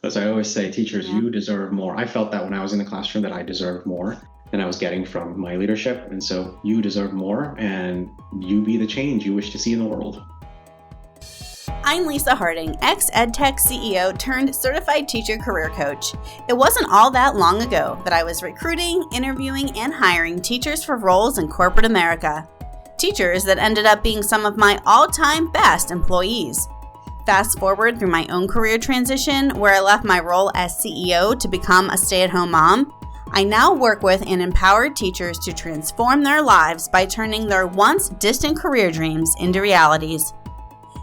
As I always say, teachers, Yeah. you deserve more. I felt that when I was in the classroom that I deserved more than I was getting from my leadership. And so you deserve more, and you be the change you wish to see in the world. I'm Lisa Harding, ex-EdTech CEO turned certified teacher career coach. It wasn't all that long ago that I was recruiting, interviewing, and hiring teachers for roles in corporate America. Teachers that ended up being some of my all-time best employees. Fast forward through my own career transition, where I left my role as CEO to become a stay-at-home mom, I now work with and empower teachers to transform their lives by turning their once distant career dreams into realities.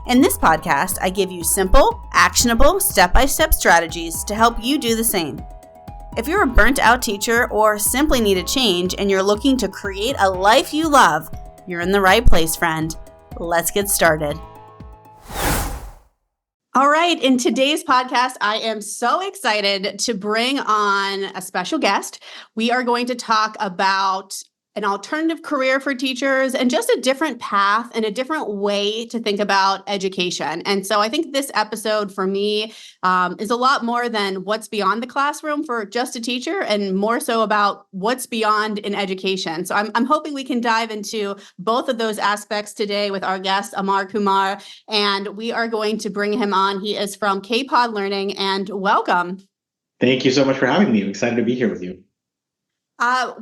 In this podcast, I give you simple, actionable, step-by-step strategies to help you do the same. If you're a burnt-out teacher or simply need a change and you're looking to create a life you love, you're in the right place, friend. Let's get started. All right, in today's podcast, I am so excited to bring on a special guest. We are going to talk about an alternative career for teachers and just a different path and a different way to think about education. And so I think this episode for me is a lot more than what's beyond the classroom for just a teacher and more so about what's beyond in education. So I'm hoping we can dive into both of those aspects today with our guest, Amar Kumar, and we are going to bring him on. He is from K-Pod Learning, and welcome. Thank you so much for having me. I'm excited to be here with you.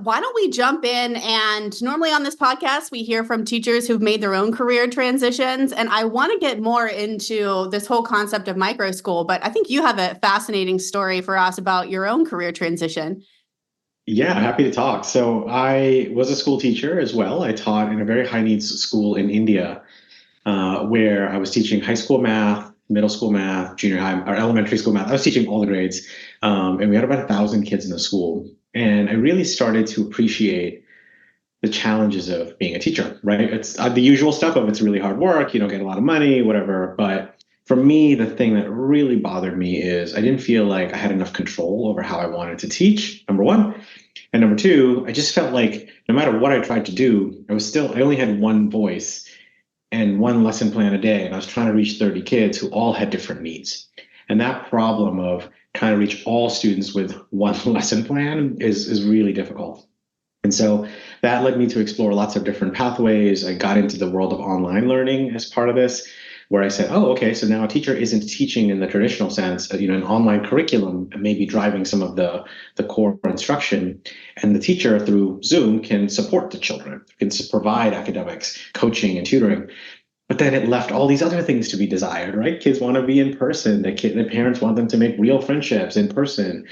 Why don't we jump in? And normally on this podcast, we hear from teachers who've made their own career transitions. And I want to get more into this whole concept of microschool, but I think you have a fascinating story for us about your own career transition. Yeah, happy to talk. So I was a school teacher as well. I taught in a very high needs school in India, where I was teaching high school math, middle school math, junior high, or elementary school math. I was teaching all the grades, and we had about 1,000 kids in the school. And I really started to appreciate the challenges of being a teacher, right? It's the usual stuff of it's really hard work, you don't get a lot of money, whatever. But for me, the thing that really bothered me is I didn't feel like I had enough control over how I wanted to teach, number one. And number two, I just felt like no matter what I tried to do, I only had one voice and one lesson plan a day. And I was trying to reach 30 kids who all had different needs. And that problem of trying to reach all students with one lesson plan is really difficult. And so that led me to explore lots of different pathways. I got into the world of online learning as part of this, where I said, oh, okay, so now a teacher isn't teaching in the traditional sense, an online curriculum may be driving some of the core instruction. And the teacher through Zoom can support the children, can provide academics, coaching and tutoring. But then it left all these other things to be desired, right? Kids want to be in person. The parents want them to make real friendships in person.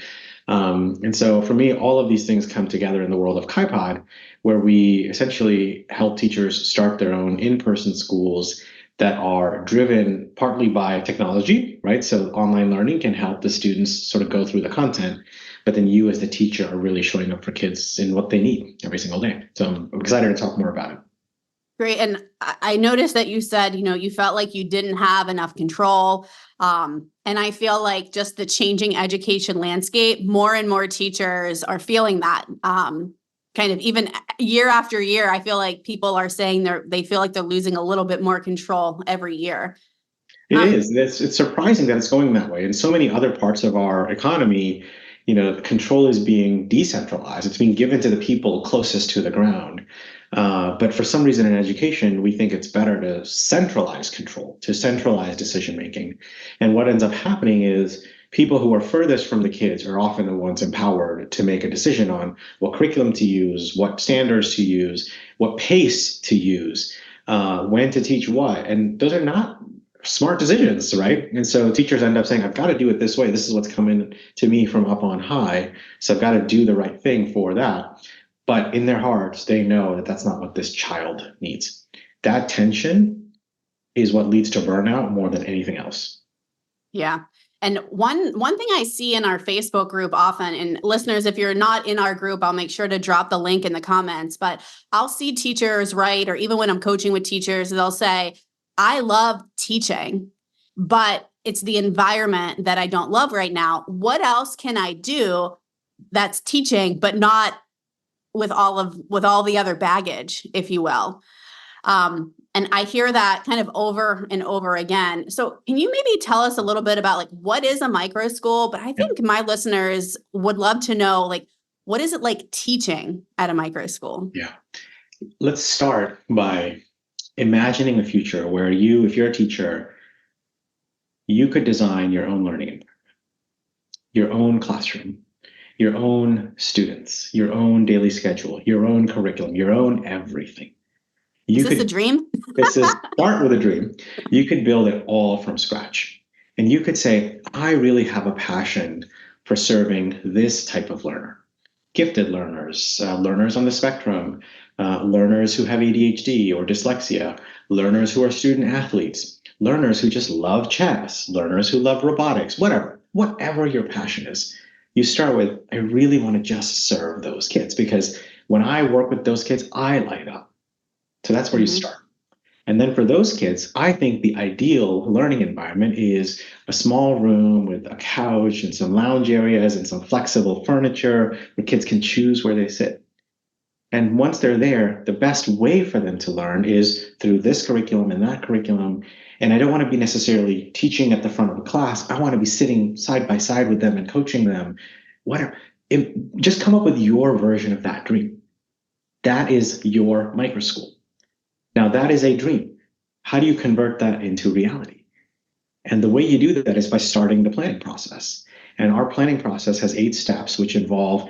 And so for me, all of these things come together in the world of K-Pod, where we essentially help teachers start their own in-person schools that are driven partly by technology, right? So online learning can help the students sort of go through the content, but then you as the teacher are really showing up for kids in what they need every single day. So I'm excited to talk more about it. Great. And I noticed that you said, you felt like you didn't have enough control. And I feel like just the changing education landscape, more and more teachers are feeling that. Kind of even year after year, I feel like people are saying they feel like they're losing a little bit more control every year. It is. It's surprising that it's going that way. In so many other parts of our economy, control is being decentralized. It's being given to the people closest to the ground. But for some reason in education, we think it's better to centralize control, to centralize decision making. And what ends up happening is people who are furthest from the kids are often the ones empowered to make a decision on what curriculum to use, what standards to use, what pace to use, when to teach what. And those are not smart decisions, right? And so teachers end up saying, I've got to do it this way. This is what's coming to me from up on high. So I've got to do the right thing for that. But in their hearts, they know that that's not what this child needs. That tension is what leads to burnout more than anything else. Yeah. And one thing I see in our Facebook group often, and listeners, if you're not in our group, I'll make sure to drop the link in the comments, but I'll see teachers write, or even when I'm coaching with teachers, they'll say, I love teaching, but it's the environment that I don't love right now. What else can I do that's teaching, but not with all the other baggage, if you will? And And I hear that kind of over and over again. So can you maybe tell us a little bit about like what is a micro school? But I Yeah. think my listeners would love to know like what is it like teaching at a micro school? Yeah. Let's start by imagining a future where you, if you're a teacher, you could design your own learning environment, your own classroom, your own students, your own daily schedule, your own curriculum, your own everything. Is You this a could, dream? this is start with a dream. You could build it all from scratch. And you could say, I really have a passion for serving this type of learner. Gifted learners, learners on the spectrum, learners who have ADHD or dyslexia, learners who are student athletes, learners who just love chess, learners who love robotics, whatever your passion is. You start with, I really want to just serve those kids because when I work with those kids, I light up. So that's where you Mm-hmm. start. And then for those kids, I think the ideal learning environment is a small room with a couch and some lounge areas and some flexible furniture where kids can choose where they sit. And once they're there, the best way for them to learn is through this curriculum and that curriculum. And I don't want to be necessarily teaching at the front of a class. I want to be sitting side by side with them and coaching them. Whatever. Just come up with your version of that dream. That is your micro school. Now, that is a dream. How do you convert that into reality? And the way you do that is by starting the planning process. And our planning process has 8 steps, which involve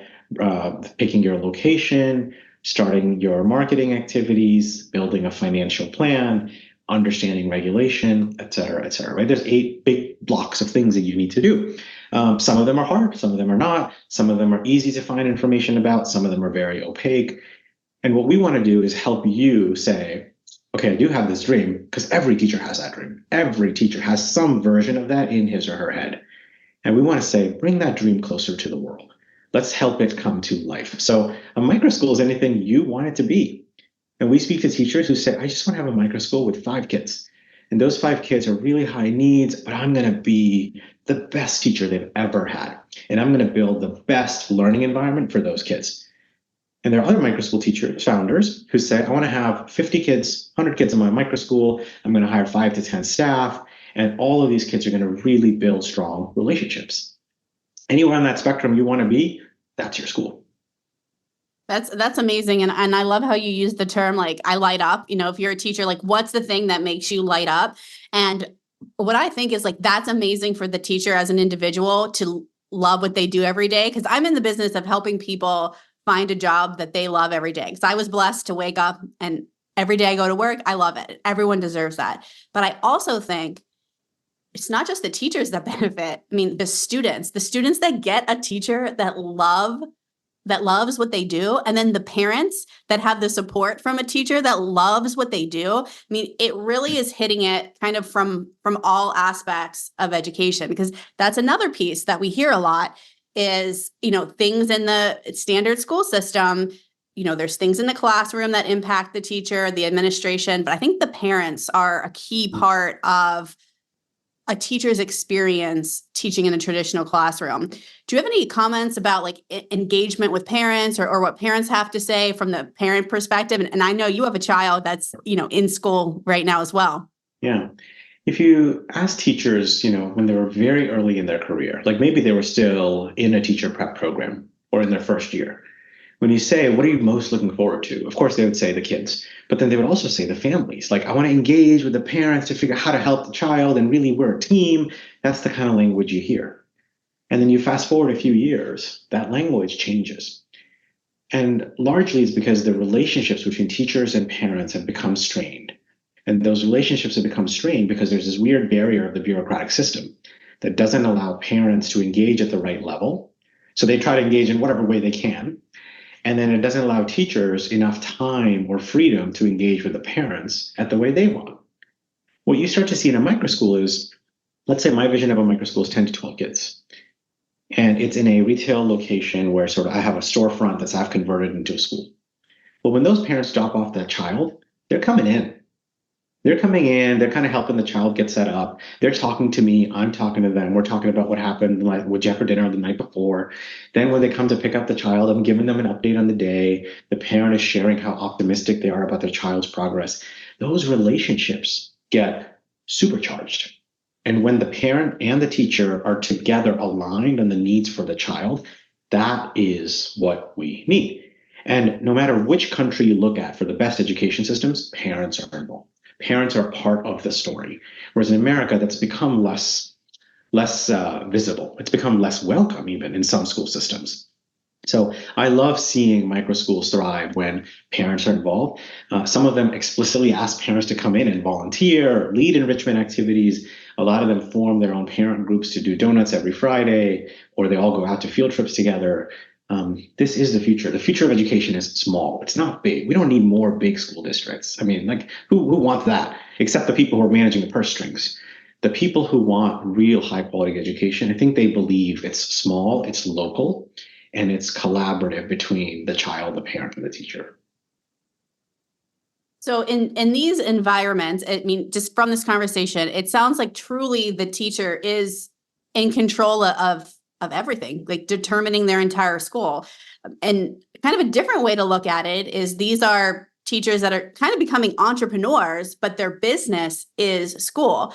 picking your location, starting your marketing activities, building a financial plan, understanding regulation, et cetera, et cetera. Right? There's 8 big blocks of things that you need to do. Some of them are hard, some of them are not. Some of them are easy to find information about. Some of them are very opaque. And what we want to do is help you say, okay, I do have this dream, because every teacher has that dream. Every teacher has some version of that in his or her head. And we want to say, bring that dream closer to the world. Let's help it come to life. So a micro school is anything you want it to be. And we speak to teachers who say, I just want to have a micro school with 5 kids. And those 5 kids are really high needs, but I'm going to be the best teacher they've ever had. And I'm going to build the best learning environment for those kids. And there are other micro school teachers, founders, who say, I want to have 50 kids, 100 kids in my micro school. I'm going to hire 5 to 10 staff. And all of these kids are going to really build strong relationships. Anywhere on that spectrum you want to be, that's your school. That's amazing. And I love how you use the term like I light up. You know, if you're a teacher, like what's the thing that makes you light up? And what I think is like that's amazing for the teacher as an individual to love what they do every day. Because I'm in the business of helping people find a job that they love every day. Because I was blessed to wake up and every day I go to work, I love it. Everyone deserves that. But I also think it's not just the teachers that benefit. I mean, the students that get a teacher that loves what they do, and then the parents that have the support from a teacher that loves what they do. I mean, it really is hitting it kind of from all aspects of education, because that's another piece that we hear a lot is, you know, things in the standard school system, you know, there's things in the classroom that impact the teacher, the administration, but I think the parents are a key part of a teacher's experience teaching in a traditional classroom. Do you have any comments about like engagement with parents or what parents have to say from the parent perspective? And I know you have a child that's, you know, in school right now as well. Yeah. If you ask teachers, you know, when they were very early in their career, like maybe they were still in a teacher prep program or in their first year, when you say, what are you most looking forward to? Of course, they would say the kids, but then they would also say the families. Like, I want to engage with the parents to figure out how to help the child, and really we're a team. That's the kind of language you hear. And then you fast forward a few years, that language changes. And largely it's because the relationships between teachers and parents have become strained. And those relationships have become strained because there's this weird barrier of the bureaucratic system that doesn't allow parents to engage at the right level. So they try to engage in whatever way they can. And then it doesn't allow teachers enough time or freedom to engage with the parents at the way they want. What you start to see in a micro school is, let's say my vision of a micro school is 10 to 12 kids. And it's in a retail location where sort of I have a storefront that's I've converted into a school. But when those parents drop off that child, they're coming in. They're coming in, they're kind of helping the child get set up. They're talking to me, I'm talking to them. We're talking about what happened like with Jeff for dinner the night before. Then when they come to pick up the child, I'm giving them an update on the day. The parent is sharing how optimistic they are about their child's progress. those relationships get supercharged. And when the parent and the teacher are together aligned on the needs for the child, that is what we need. And no matter which country you look at for the best education systems, parents are involved. Parents are part of the story. Whereas in America, that's become less visible. It's become less welcome even in some school systems. So I love seeing microschools thrive when parents are involved. Some of them explicitly ask parents to come in and volunteer, lead enrichment activities. A lot of them form their own parent groups to do donuts every Friday, or they all go out to field trips together. This is the future. The future of education is small. It's not big. We don't need more big school districts. I mean, like who wants that? Except the people who are managing the purse strings. The people who want real high quality education, I think they believe it's small, it's local, and it's collaborative between the child, the parent, and the teacher. So in these environments, I mean, just from this conversation, it sounds like truly the teacher is in control of everything, like determining their entire school. And kind of a different way to look at it is these are teachers that are kind of becoming entrepreneurs, but their business is school.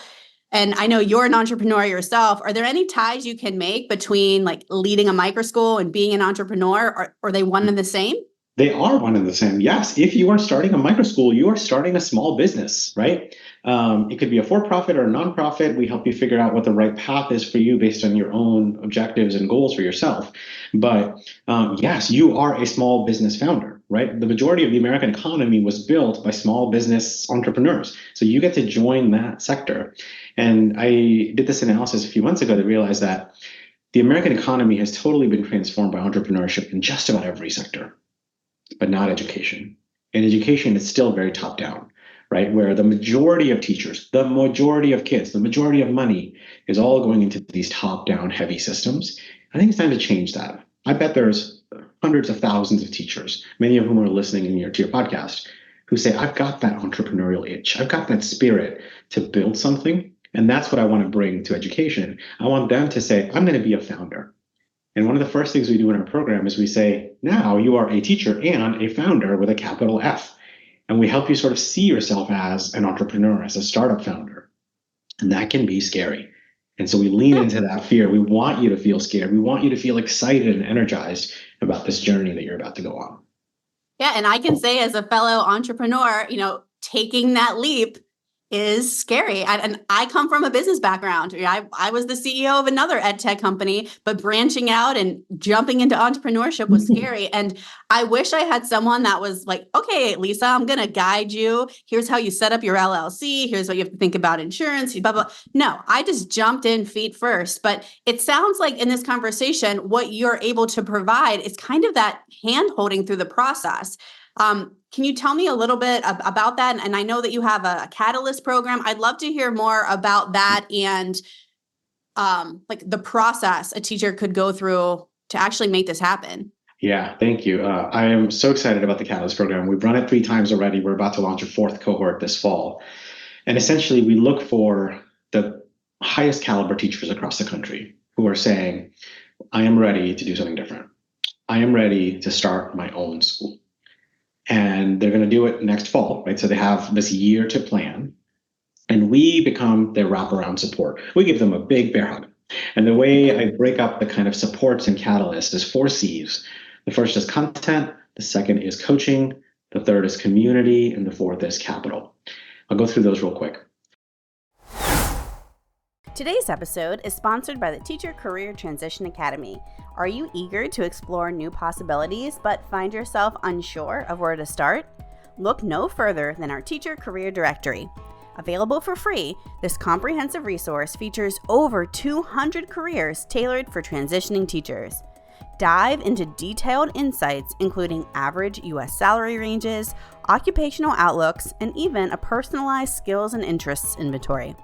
And I know you're an entrepreneur yourself. Are there any ties you can make between like leading a microschool and being an entrepreneur? Or are they one and the same? They are one and the same. Yes, if you are starting a microschool, you are starting a small business, right? It could be a for-profit or a nonprofit. We help you figure out what the right path is for you based on your own objectives and goals for yourself. But yes, you are a small business founder, right? The majority of the American economy was built by small business entrepreneurs. So you get to join that sector. And I did this analysis a few months ago to realize that the American economy has totally been transformed by entrepreneurship in just about every sector, but not education. And education is still very top down, right? Where the majority of teachers, the majority of kids, the majority of money is all going into these top down heavy systems. I think it's time to change that. I bet there's hundreds of thousands of teachers, many of whom are listening to your podcast, who say, I've got that entrepreneurial itch. I've got that spirit to build something. And that's what I want to bring to education. I want them to say, I'm going to be a founder. And one of the first things we do in our program is we say, now you are a teacher and a founder with a capital F. And we help you sort of see yourself as an entrepreneur, as a startup founder. And that can be scary. And so we lean into that fear. We want you to feel scared. We want you to feel excited and energized about this journey that you're about to go on. Yeah. And I can say as a fellow entrepreneur, taking that leap is scary. And I come from a business background. I was the CEO of another ed tech company, but branching out and jumping into entrepreneurship was scary. And I wish I had someone that was like, okay, Lisa, I'm going to guide you. Here's how you set up your LLC. Here's what you have to think about insurance, blah, blah. No, I just jumped in feet first. But it sounds like in this conversation, what you're able to provide is kind of that hand holding through the process. Can you tell me a little bit about that? And I know that you have a Catalyst program. I'd love to hear more about that and like the process a teacher could go through to actually make this happen. Yeah, thank you. I am so excited about the Catalyst program. We've run it 3 times already. We're about to launch a 4th cohort this fall. And essentially, we look for the highest caliber teachers across the country who are saying, I am ready to do something different. I am ready to start my own school. And they're going to do it next fall, right? So they have this year to plan. And we become their wraparound support. We give them a big bear hug. And the way I break up the kind of supports in Catalyst is 4 C's. The first is content. The second is coaching. The third is community. And the 4th is capital. I'll go through those real quick. Today's episode is sponsored by the Teacher Career Transition Academy. Are you eager to explore new possibilities but find yourself unsure of where to start? Look no further than our Teacher Career Directory. Available for free, this comprehensive resource features over 200 careers tailored for transitioning teachers. Dive into detailed insights including average U.S. salary ranges, occupational outlooks, and even a personalized skills and interests inventory.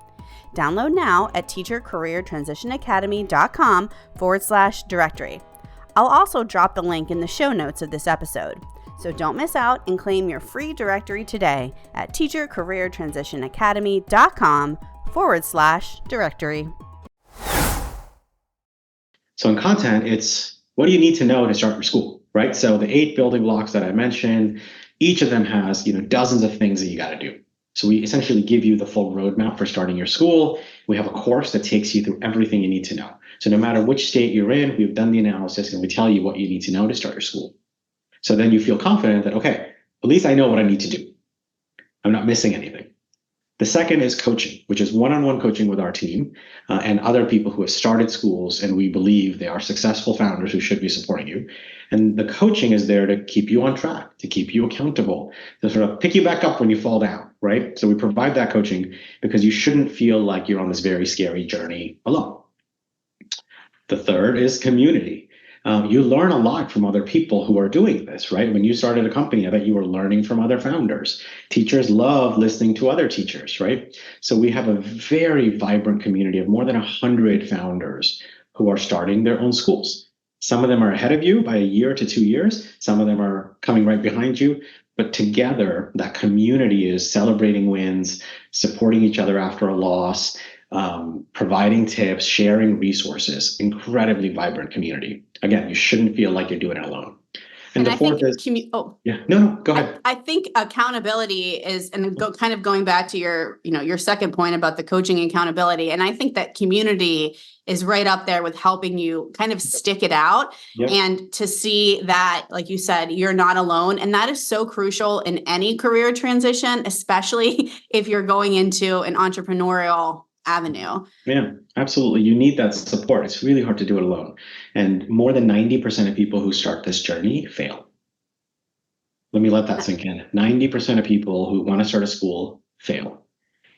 Download now at teachercareertransitionacademy.com/directory. I'll also drop the link in the show notes of this episode. So don't miss out and claim your free directory today at teachercareertransitionacademy.com/directory. So in content, it's what do you need to know to start your school, right? So the 8 building blocks that I mentioned, each of them has, dozens of things that you got to do. So we essentially give you the full roadmap for starting your school. We have a course that takes you through everything you need to know. So no matter which state you're in, we've done the analysis and we tell you what you need to know to start your school. So then you feel confident that, okay, at least I know what I need to do. I'm not missing anything. The second is coaching, which is one-on-one coaching with our team and other people who have started schools, and we believe they are successful founders who should be supporting you. And the coaching is there to keep you on track, to keep you accountable, to sort of pick you back up when you fall down, right? So we provide that coaching because you shouldn't feel like you're on this very scary journey alone. The third is community. You learn a lot from other people who are doing this, right? When you started a company, I bet you were learning from other founders. Teachers love listening to other teachers, right? So we have a very vibrant community of more than 100 founders who are starting their own schools. Some of them are ahead of you by a year to 2 years. Some of them are coming right behind you. But together, that community is celebrating wins, supporting each other after a loss, providing tips, sharing resources, incredibly vibrant community. Again, you shouldn't feel like you're doing it alone. And the fourth is, yeah, no, go ahead. I think accountability is, and kind of going back to your second point about the coaching accountability. And I think that community is right up there with helping you kind of stick it out and to see that, like you said, you're not alone. And that is so crucial in any career transition, especially if you're going into an entrepreneurial avenue. Yeah, absolutely. You need that support. It's really hard to do it alone. And more than 90% of people who start this journey fail. Let me let that sink in. 90% of people who want to start a school fail.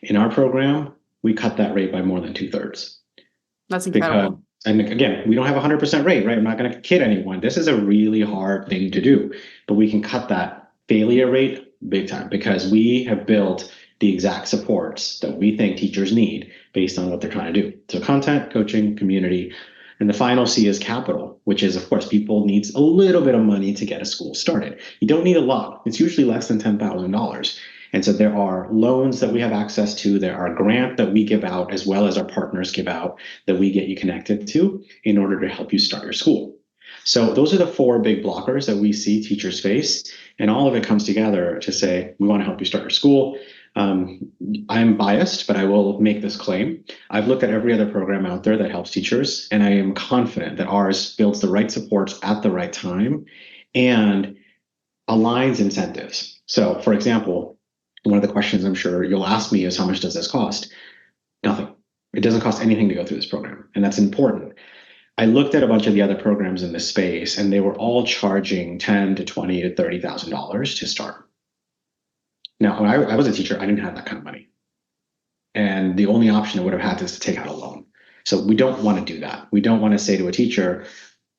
In our program, we cut that rate by more than 2/3. That's incredible. And again, we don't have a 100% rate, right? I'm not going to kid anyone. This is a really hard thing to do, but we can cut that failure rate big time because we have built the exact supports that we think teachers need based on what they're trying to do. So content, coaching, community. And the final C is capital, which is, of course, people needs a little bit of money to get a school started. You don't need a lot. It's usually less than $10,000. And so there are loans that we have access to. There are grants that we give out as well as our partners give out that we get you connected to in order to help you start your school. So those are the 4 big blockers that we see teachers face. And all of it comes together to say, we want to help you start your school. I'm biased, but I will make this claim. I've looked at every other program out there that helps teachers, and I am confident that ours builds the right supports at the right time and aligns incentives. So, for example, one of the questions I'm sure you'll ask me is, how much does this cost? Nothing. It doesn't cost anything to go through this program, and that's important. I looked at a bunch of the other programs in this space, and they were all charging $10,000 to $20,000 to $30,000 to start. Now, when I was a teacher, I didn't have that kind of money. And the only option I would have had is to take out a loan. So we don't want to do that. We don't want to say to a teacher,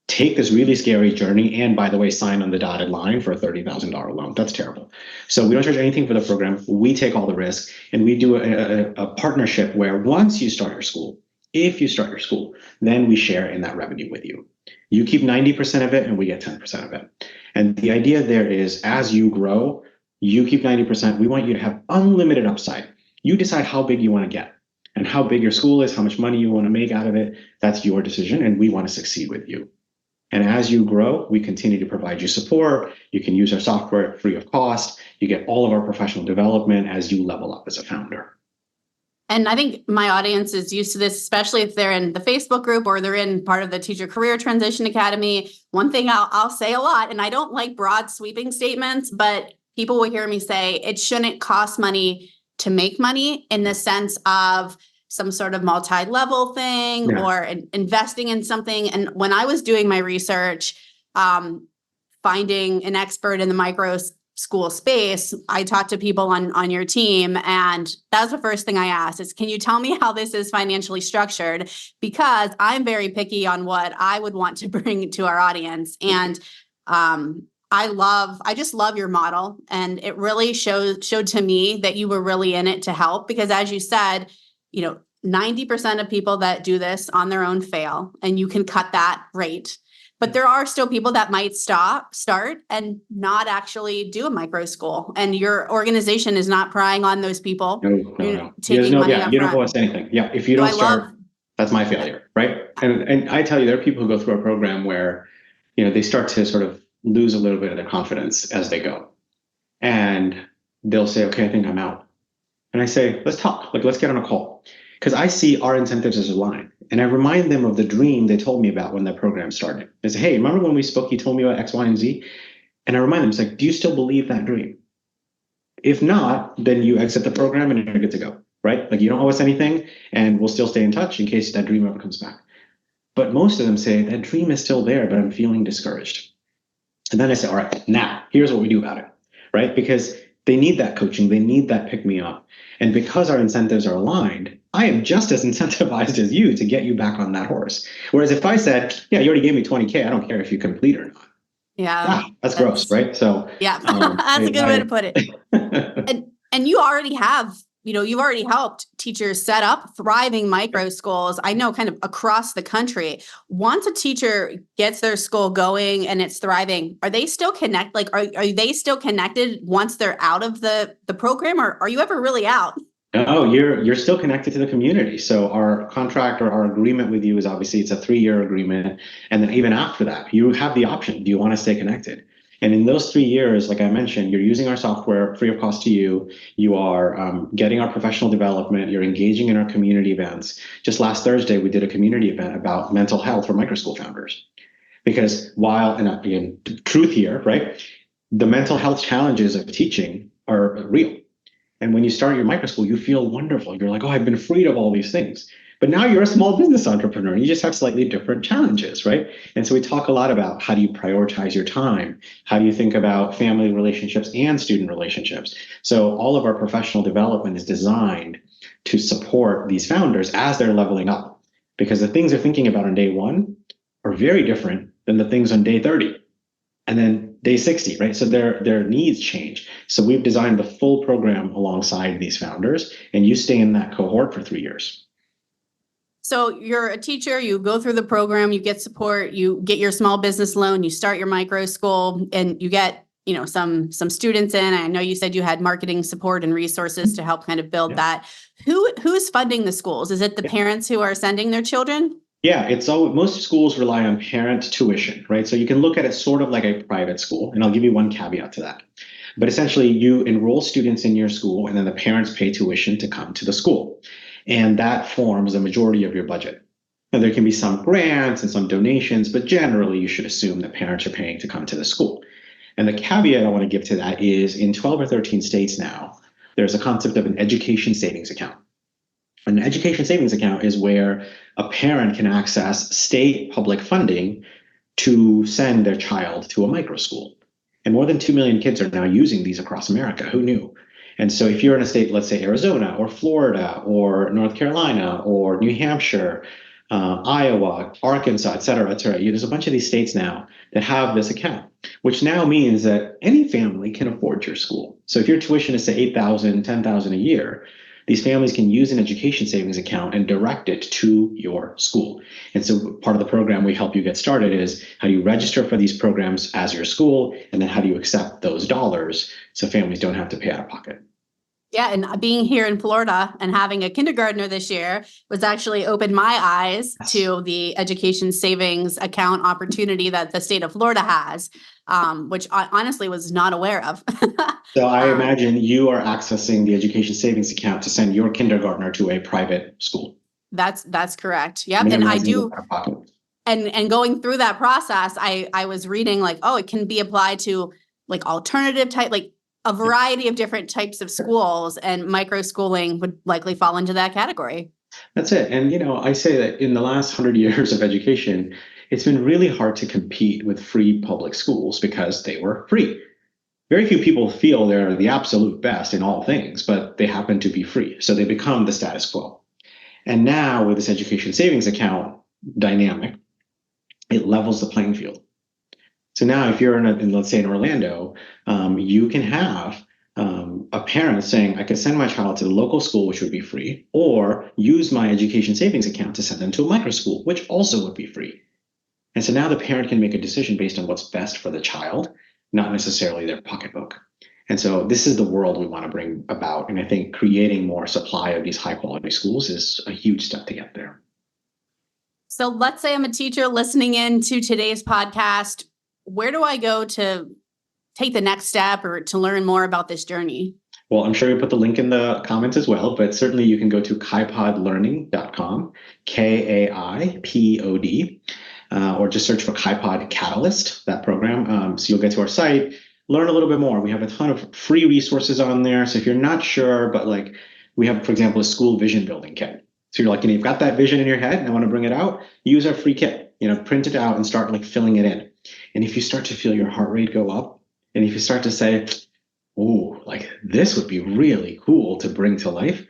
take this really scary journey and, by the way, sign on the dotted line for a $30,000 loan. That's terrible. So we don't charge anything for the program. We take all the risk, and we do a partnership where once you start your school, if you start your school, then we share in that revenue with you. You keep 90% of it and we get 10% of it. And the idea there is, as you grow, you keep 90%. We want you to have unlimited upside. You decide how big you want to get and how big your school is, how much money you want to make out of it. That's your decision, and we want to succeed with you. And as you grow, we continue to provide you support. You can use our software free of cost. You get all of our professional development as you level up as a founder. And I think my audience is used to this, especially if they're in the Facebook group or they're in part of the Teacher Career Transition Academy. One thing I'll say a lot, and I don't like broad sweeping statements, but people will hear me say it shouldn't cost money to make money in the sense of some sort of multi-level thing or investing in something. And when I was doing my research, finding an expert in the micro school space, I talked to people on your team, and that was the first thing I asked is, can you tell me how this is financially structured? Because I'm very picky on what I would want to bring to our audience. And I just love your model. And it really showed to me that you were really in it to help, because as you said, 90% of people that do this on their own fail, and you can cut that rate. But there are still people that might start and not actually do a micro school. And your organization is not prying on those people. No. You don't owe us anything. Yeah. If you don't start, that's my failure. Right. And I tell you, there are people who go through a program where, they start to sort of lose a little bit of their confidence as they go. And they'll say, okay, I think I'm out. And I say, let's talk, like, let's get on a call. Because I see our incentives as aligned. And I remind them of the dream they told me about when that program started. I say, hey, remember when we spoke, you told me about X, Y, and Z? And I remind them, it's like, do you still believe that dream? If not, then you exit the program and you're good to go, right? Like, you don't owe us anything, and we'll still stay in touch in case that dream ever comes back. But most of them say, that dream is still there, but I'm feeling discouraged. And then I say, all right, now here's what we do about it, right? Because they need that coaching, they need that pick me up. And because our incentives are aligned, I am just as incentivized as you to get you back on that horse. Whereas if I said, yeah, you already gave me 20K, I don't care if you complete or not. Yeah. That's gross, right? So yeah, that's a good way to put it. And you already have, you've already helped teachers set up thriving micro schools. I know kind of across the country. Once a teacher gets their school going and it's thriving, are they still are they still connected once they're out of the program, or are you ever really out? No, you're still connected to the community. So our contract or our agreement with you is obviously it's a 3-year agreement. And then even after that, you have the option. Do you want to stay connected? And in those 3 years, like I mentioned, you're using our software free of cost to you. You are getting our professional development. You're engaging in our community events. Just last Thursday, we did a community event about mental health for microschool founders. Because while, and again, truth here, right? The mental health challenges of teaching are real. And when you start your microschool, you feel wonderful. You're like, oh, I've been freed of all these things. But now you're a small business entrepreneur and you just have slightly different challenges, right? And so we talk a lot about how do you prioritize your time? How do you think about family relationships and student relationships? So all of our professional development is designed to support these founders as they're leveling up, because the things they're thinking about on day 1 are very different than the things on day 30. And then day 60, right? So their needs change. So we've designed the full program alongside these founders, and you stay in that cohort for 3 years. So you're a teacher, you go through the program, you get support, you get your small business loan, you start your micro school, and you get, some students in. I know you said you had marketing support and resources to help kind of build that. Who's funding the schools? Is it the parents who are sending their children? Yeah, most schools rely on parent tuition, right? So you can look at it sort of like a private school, and I'll give you one caveat to that. But essentially, you enroll students in your school, and then the parents pay tuition to come to the school. And that forms a majority of your budget. Now, there can be some grants and some donations, but generally, you should assume that parents are paying to come to the school. And the caveat I want to give to that is in 12 or 13 states now, there's a concept of an education savings account. An education savings account is where a parent can access state public funding to send their child to a micro school. And more than 2 million kids are now using these across America. Who knew? And so if you're in a state, let's say Arizona or Florida or North Carolina or New Hampshire, Iowa, Arkansas, et cetera, there's a bunch of these states now that have this account, which now means that any family can afford your school. So if your tuition is, say, $8,000, $10,000 a year, these families can use an education savings account and direct it to your school. And so part of the program we help you get started is how do you register for these programs as your school, and then how do you accept those dollars so families don't have to pay out of pocket. Yeah, and being here in Florida and having a kindergartner this year was actually opened my eyes to the education savings account opportunity that the state of Florida has, which I honestly was not aware of. So I imagine you are accessing the education savings account to send your kindergartner to a private school. That's correct. Yep, and I do. And going through that process, I was reading like, oh, it can be applied to like alternative type, like a variety of different types of schools, and micro schooling would likely fall into that category. That's it. And, I say that in the last 100 years of education, it's been really hard to compete with free public schools because they were free. Very few people feel they're the absolute best in all things, but they happen to be free. So they become the status quo. And now with this education savings account dynamic, it levels the playing field. So now if you're let's say in Orlando, you can have a parent saying, I could send my child to the local school, which would be free, or use my education savings account to send them to a micro school, which also would be free. And so now the parent can make a decision based on what's best for the child, not necessarily their pocketbook. And so this is the world we want to bring about. And I think creating more supply of these high quality schools is a huge step to get there. So let's say I'm a teacher listening in to today's podcast. Where do I go to take the next step or to learn more about this journey? Well, I'm sure you'll put the link in the comments as well, but certainly you can go to kaipodlearning.com, Kaipod, or just search for Kaipod Catalyst, that program. So you'll get to our site, learn a little bit more. We have a ton of free resources on there. So if you're not sure, but like we have, for example, a school vision building kit. So you're like, you've got that vision in your head and I want to bring it out, use our free kit, print it out and start like filling it in. And if you start to feel your heart rate go up, and if you start to say, oh, like this would be really cool to bring to life,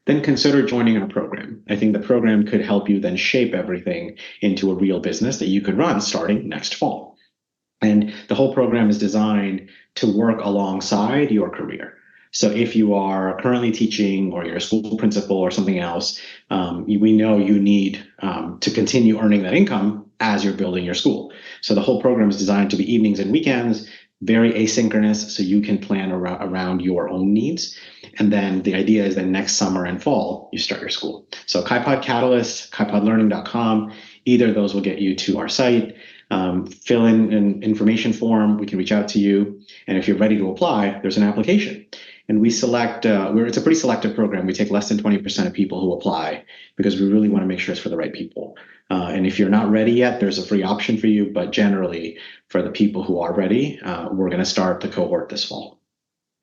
then consider joining our program. I think the program could help you then shape everything into a real business that you could run starting next fall. And the whole program is designed to work alongside your career. So if you are currently teaching or you're a school principal or something else, we know you need to continue earning that income as you're building your school. So the whole program is designed to be evenings and weekends, very asynchronous, so you can plan around your own needs. And then the idea is that next summer and fall, you start your school. So Kaipod Catalyst, kaipodlearning.com, either of those will get you to our site. Fill in an information form. We can reach out to you. And if you're ready to apply, there's an application. And we select, it's a pretty selective program. We take less than 20% of people who apply because we really want to make sure it's for the right people. And if you're not ready yet, there's a free option for you. But generally, for the people who are ready, we're going to start the cohort this fall.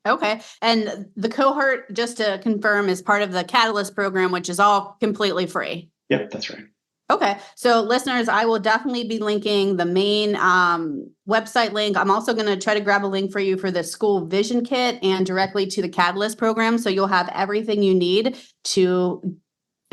Okay. And the cohort, just to confirm, is part of the Catalyst program, which is all completely free. Yep, that's right. Okay. So listeners, I will definitely be linking the main website link. I'm also going to try to grab a link for you for the school vision kit and directly to the Catalyst program. So you'll have everything you need to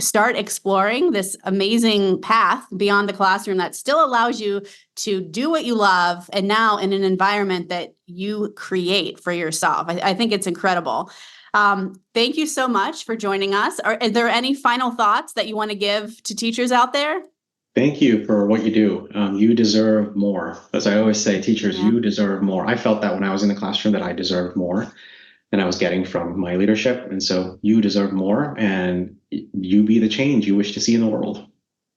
start exploring this amazing path beyond the classroom that still allows you to do what you love, and now in an environment that you create for yourself. I think it's incredible. Thank you so much for joining us. Are there any final thoughts that you want to give to teachers out there? Thank you for what you do. You deserve more. As I always say, teachers, you deserve more. I felt that when I was in the classroom that I deserved more than I was getting from my leadership. And so you deserve more, and you be the change you wish to see in the world.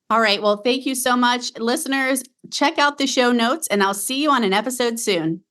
All right. Well, thank you so much. Listeners, check out the show notes, and I'll see you on an episode soon.